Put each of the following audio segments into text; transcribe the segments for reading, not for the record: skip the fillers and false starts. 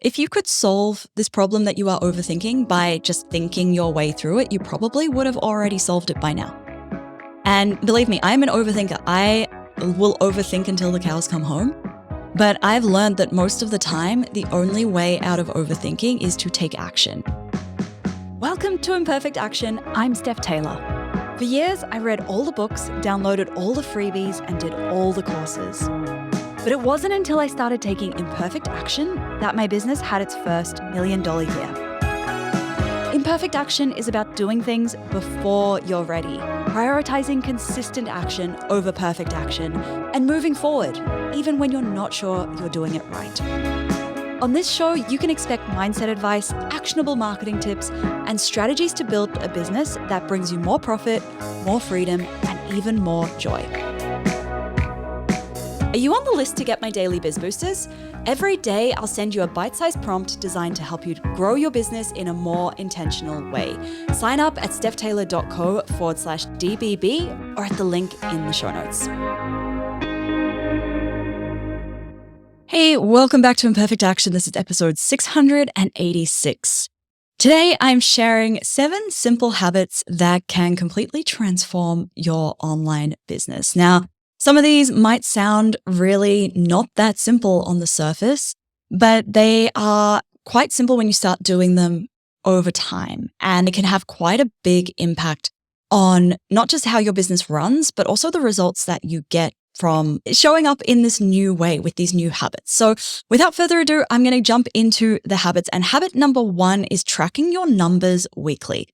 If you could solve this problem that you are overthinking by just thinking your way through it, you probably would have already solved it by now. And believe me, I'm an overthinker. I will overthink until the cows come home. But I've learned that most of the time, the only way out of overthinking is to take action. Welcome to Imperfect Action. I'm Steph Taylor. For years, I read all the books, downloaded all the freebies, and did all the courses. But it wasn't until I started taking imperfect action that my business had its first $1 million year. Imperfect action is about doing things before you're ready, prioritizing consistent action over perfect action, and moving forward, even when you're not sure you're doing it right. On this show, you can expect mindset advice, actionable marketing tips, and strategies to build a business that brings you more profit, more freedom, and even more joy. Are you on the list to get my daily Biz Boosters? Every day, I'll send you a bite-sized prompt designed to help you grow your business in a more intentional way. Sign up at stephtaylor.co/DBB or at the link in the show notes. Hey, welcome back to Imperfect Action. This is episode 686. Today, I'm sharing 7 simple habits that can completely transform your online business. Now, some of these might sound really not that simple on the surface, but they are quite simple when you start doing them over time. And it can have quite a big impact on not just how your business runs, but also the results that you get from showing up in this new way with these new habits. So without further ado, I'm going to jump into the habits. And habit number 1 is tracking your numbers weekly.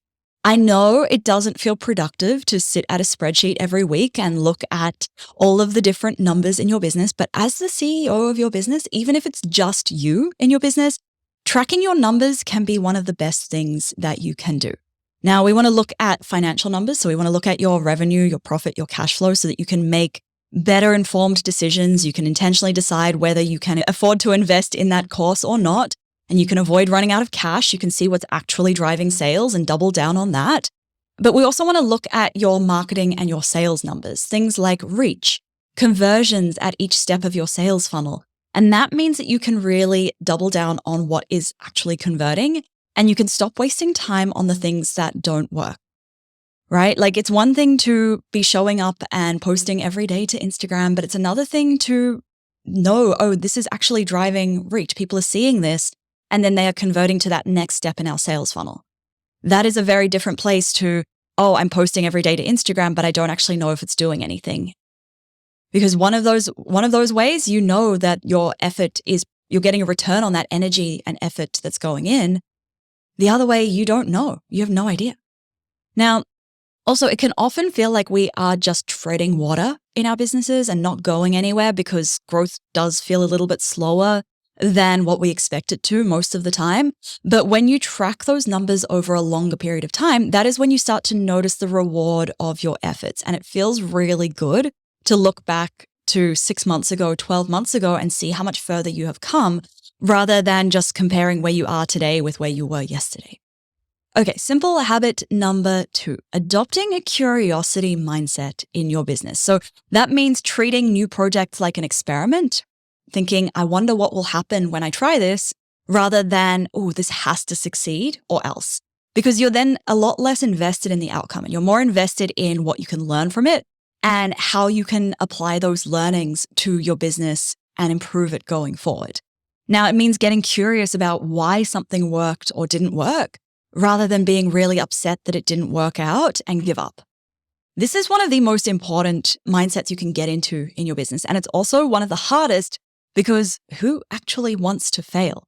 I know it doesn't feel productive to sit at a spreadsheet every week and look at all of the different numbers in your business, but as the CEO of your business, even if it's just you in your business, tracking your numbers can be one of the best things that you can do. Now, we want to look at financial numbers. So we want to look at your revenue, your profit, your cash flow so that you can make better informed decisions. You can intentionally decide whether you can afford to invest in that course or not. And you can avoid running out of cash. You can see what's actually driving sales and double down on that. But we also want to look at your marketing and your sales numbers, things like reach, conversions at each step of your sales funnel. And that means that you can really double down on what is actually converting and you can stop wasting time on the things that don't work, right? Like it's one thing to be showing up and posting every day to Instagram, but it's another thing to know, oh, this is actually driving reach. People are seeing this. And then they are converting to that next step in our sales funnel. That is a very different place to, oh, I'm posting every day to Instagram, but I don't actually know if it's doing anything. Because one of those ways, you know that your effort is, you're getting a return on that energy and effort that's going in. The other way, you don't know. You have no idea. Now, also, it can often feel like we are just treading water in our businesses and not going anywhere because growth does feel a little bit slower than what we expect it to most of the time. But when you track those numbers over a longer period of time, that is when you start to notice the reward of your efforts. And it feels really good to look back to 6 months ago, 12 months ago, and see how much further you have come rather than just comparing where you are today with where you were yesterday. Okay, simple habit number 2, adopting a curiosity mindset in your business. So that means treating new projects like an experiment, thinking, I wonder what will happen when I try this, rather than, oh, this has to succeed or else. Because you're then a lot less invested in the outcome and you're more invested in what you can learn from it and how you can apply those learnings to your business and improve it going forward. Now, it means getting curious about why something worked or didn't work, rather than being really upset that it didn't work out and give up. This is one of the most important mindsets you can get into in your business. And it's also one of the hardest because who actually wants to fail?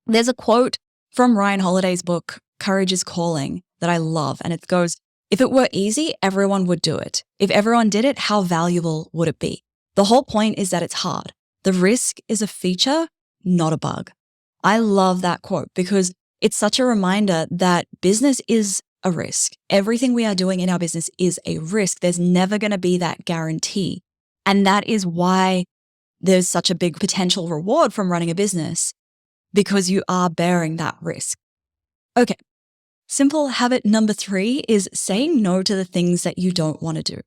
There's a quote from Ryan Holiday's book, Courage is Calling, that I love. And it goes, if it were easy, everyone would do it. If everyone did it, how valuable would it be? The whole point is that it's hard. The risk is a feature, not a bug. I love that quote because it's such a reminder that business is a risk. Everything we are doing in our business is a risk. There's never going to be that guarantee. And that is why there's such a big potential reward from running a business because you are bearing that risk. Okay. Simple habit number 3 is saying no to the things that you don't want to do.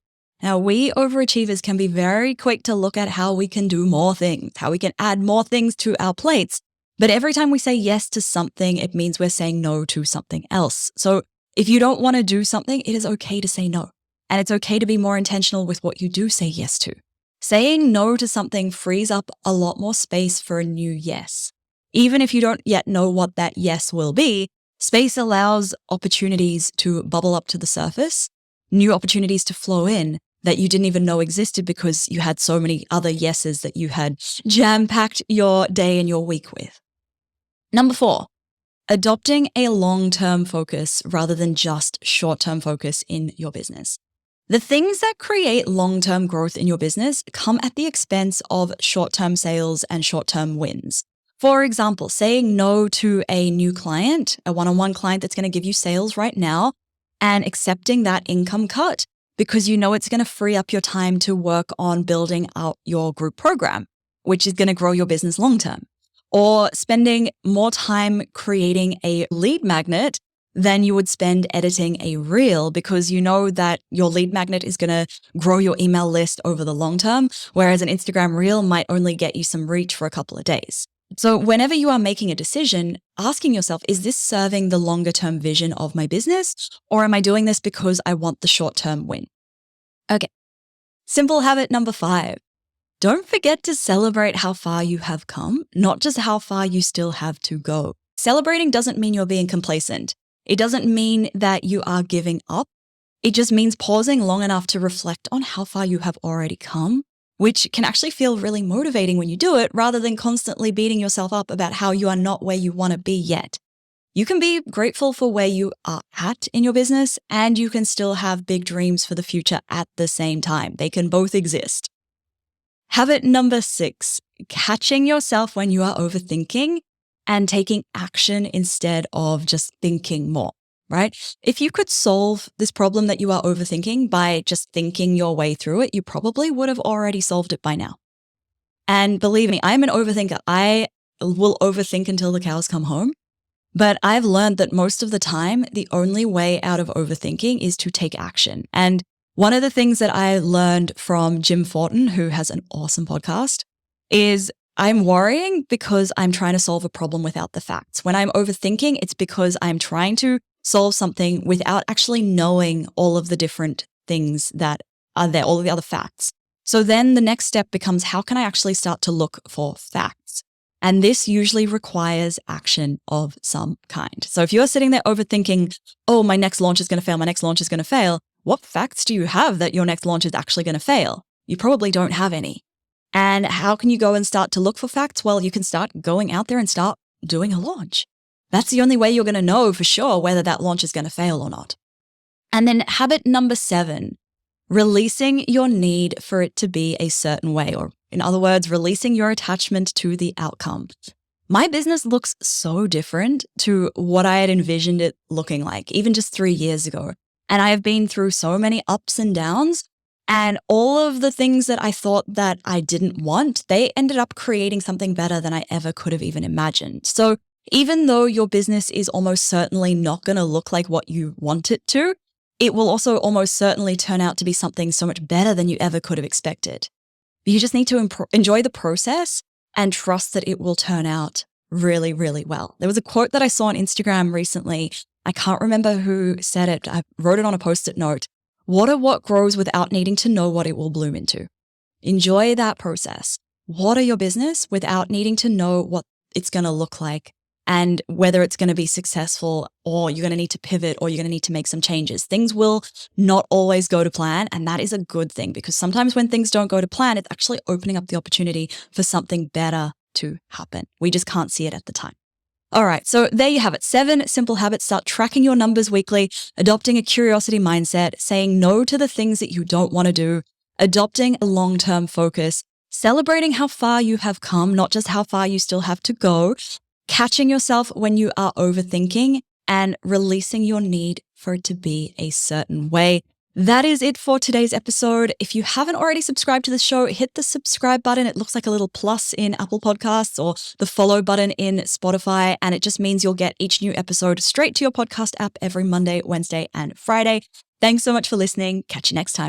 Now, we overachievers can be very quick to look at how we can do more things, how we can add more things to our plates. But every time we say yes to something, it means we're saying no to something else. So if you don't want to do something, it is okay to say no. And it's okay to be more intentional with what you do say yes to. Saying no to something frees up a lot more space for a new yes. Even if you don't yet know what that yes will be, space allows opportunities to bubble up to the surface, new opportunities to flow in that you didn't even know existed because you had so many other yeses that you had jam-packed your day and your week with. Number 4, adopting a long-term focus rather than just short-term focus in your business. The things that create long-term growth in your business come at the expense of short-term sales and short-term wins. For example, saying no to a new client, a one-on-one client that's going to give you sales right now, and accepting that income cut because you know it's going to free up your time to work on building out your group program, which is going to grow your business long-term. Or spending more time creating a lead magnet than you would spend editing a reel because you know that your lead magnet is going to grow your email list over the long term, whereas an Instagram reel might only get you some reach for a couple of days. So whenever you are making a decision, asking yourself, is this serving the longer term vision of my business? Or am I doing this because I want the short term win? Okay. Simple habit number 5. Don't forget to celebrate how far you have come, not just how far you still have to go. Celebrating doesn't mean you're being complacent. It doesn't mean that you are giving up. It just means pausing long enough to reflect on how far you have already come, which can actually feel really motivating when you do it rather than constantly beating yourself up about how you are not where you want to be yet. You can be grateful for where you are at in your business, and you can still have big dreams for the future at the same time. They can both exist. Habit number 6, catching yourself when you are overthinking and taking action instead of just thinking more, right? If you could solve this problem that you are overthinking by just thinking your way through it, you probably would have already solved it by now. And believe me, I'm an overthinker. I will overthink until the cows come home. But I've learned that most of the time, the only way out of overthinking is to take action. And one of the things that I learned from Jim Fortin, who has an awesome podcast, is I'm worrying because I'm trying to solve a problem without the facts. When I'm overthinking, it's because I'm trying to solve something without actually knowing all of the different things that are there, all of the other facts. So then the next step becomes, how can I actually start to look for facts? And this usually requires action of some kind. So if you're sitting there overthinking, oh, my next launch is going to fail, my next launch is going to fail, what facts do you have that your next launch is actually going to fail? You probably don't have any. And how can you go and start to look for facts? Well, you can start going out there and start doing a launch. That's the only way you're going to know for sure whether that launch is going to fail or not. And then habit number 7, releasing your need for it to be a certain way, or in other words, releasing your attachment to the outcome. My business looks so different to what I had envisioned it looking like, even just 3 years ago. And I have been through so many ups and downs, and all of the things that I thought that I didn't want, they ended up creating something better than I ever could have even imagined. So even though your business is almost certainly not going to look like what you want it to, it will also almost certainly turn out to be something so much better than you ever could have expected. You just need to enjoy the process and trust that it will turn out really, really well. There was a quote that I saw on Instagram recently. I can't remember who said it. I wrote it on a Post-it note. Water what grows without needing to know what it will bloom into. Enjoy that process. Water your business without needing to know what it's going to look like and whether it's going to be successful, or you're going to need to pivot, or you're going to need to make some changes. Things will not always go to plan, and that is a good thing, because sometimes when things don't go to plan, it's actually opening up the opportunity for something better to happen. We just can't see it at the time. All right, so there you have it. 7 simple habits. Start tracking your numbers weekly, adopting a curiosity mindset, saying no to the things that you don't want to do, adopting a long-term focus, celebrating how far you have come, not just how far you still have to go, catching yourself when you are overthinking, and releasing your need for it to be a certain way. That is it for today's episode. If you haven't already subscribed to the show, hit the subscribe button. It looks like a little plus in Apple Podcasts, or the follow button in Spotify. And it just means you'll get each new episode straight to your podcast app every Monday, Wednesday, and Friday. Thanks so much for listening. Catch you next time.